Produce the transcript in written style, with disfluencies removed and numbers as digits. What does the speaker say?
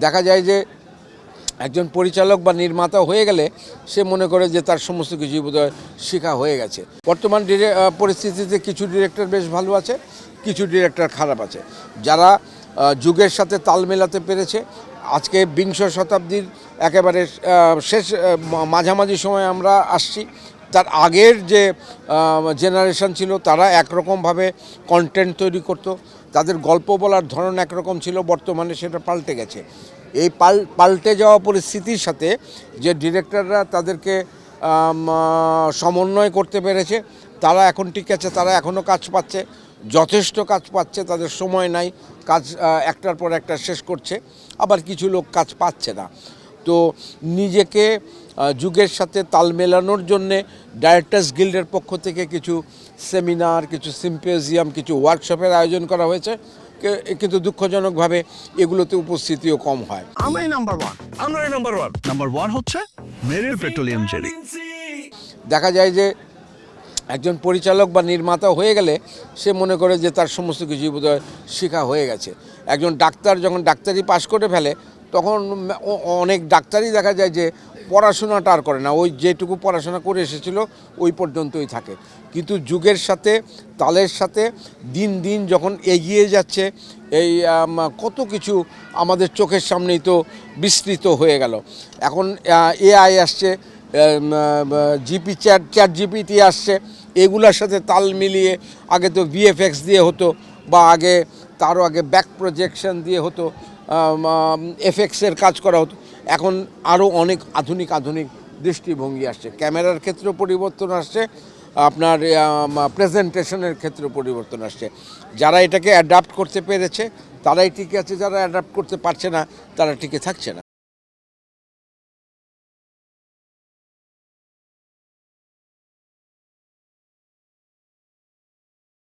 দেখা যায় যে একজন পরিচালক বা নির্মাতা হয়ে গেলে সে মনে করে যে তার সমস্ত কিছুই বোধহয় শেখা হয়ে গেছে। বর্তমান পরিস্থিতিতে কিছু ডিরেক্টর বেশ ভালো আছে, কিছু ডিরেক্টর খারাপ আছে। যারা যুগের সাথে তাল মেলাতে পেরেছে, আজকে বিংশ শতাব্দীর একেবারে শেষ মাঝামাঝি সময় আমরা আসছি। তার আগের যে জেনারেশন ছিল তারা একরকমভাবে কন্টেন্ট তৈরি করতো, তাদের গল্প বলার ধরন একরকম ছিল। বর্তমানে সেটা পাল্টে গেছে। এই পাল্টে যাওয়া পরিস্থিতির সাথে যে ডিরেক্টররা তাদেরকে সমন্বয় করতে পেরেছে, তারা এখন ঠিক আছে, তারা এখনও কাজ পাচ্ছে, যথেষ্ট কাজ পাচ্ছে, তাদের সময় নাই, কাজ একটার পর একটা শেষ করছে। আবার কিছু লোক কাজ পাচ্ছে না। তো নিজেকে যুগের সাথে তাল মেলানোর জন্যে ডাইরেক্টর্স গিল্ডের পক্ষ থেকে কিছু সেমিনার, কিছু সিম্পোজিয়াম, কিছু ওয়ার্কশপের আয়োজন করা হয়েছে, কিন্তু দুঃখজনকভাবে এগুলোতে উপস্থিতিও কম হয়। আমরাই নাম্বার ওয়ান। নাম্বার ওয়ান হচ্ছে মেরিল পেট্রোলিয়াম জেলি। দেখা যায় যে একজন পরিচালক বা নির্মাতা হয়ে গেলে সে মনে করে যে তার সমস্ত কিছুই বোধহয় শেখা হয়ে গেছে। একজন ডাক্তার যখন ডাক্তারি পাশ করে ফেলে, তখন অনেক ডাক্তারই দেখা যায় যে পড়াশোনাটা আর করে না, ওই যেটুকু পড়াশোনা করে এসেছিল ওই পর্যন্তই থাকে। কিন্তু যুগের সাথে তালের সাথে দিন দিন যখন এগিয়ে যাচ্ছে, এই কত কিছু আমাদের চোখের সামনেই তো বিস্তৃত হয়ে গেল। এখন এআই আসছে, চ্যাট জিপিটি আসছে, এগুলোর সাথে তাল মিলিয়ে আগে তো ভিএফএক্স দিয়ে হতো, বা তারও আগে ব্যাক প্রজেকশন দিয়ে হতো, এফএক্সের কাজ করা হতো। এখন আরও অনেক আধুনিক দৃষ্টিভঙ্গি আসছে, ক্যামেরার ক্ষেত্রে পরিবর্তন আসছে, আপনার প্রেজেন্টেশনের ক্ষেত্রে পরিবর্তন আসছে। যারা এটাকে অ্যাডাপ্ট করতে পেরেছে তারাই টিকে আছে, যারা অ্যাডাপ্ট করতে পারছে না তারা টিকে থাকছে না।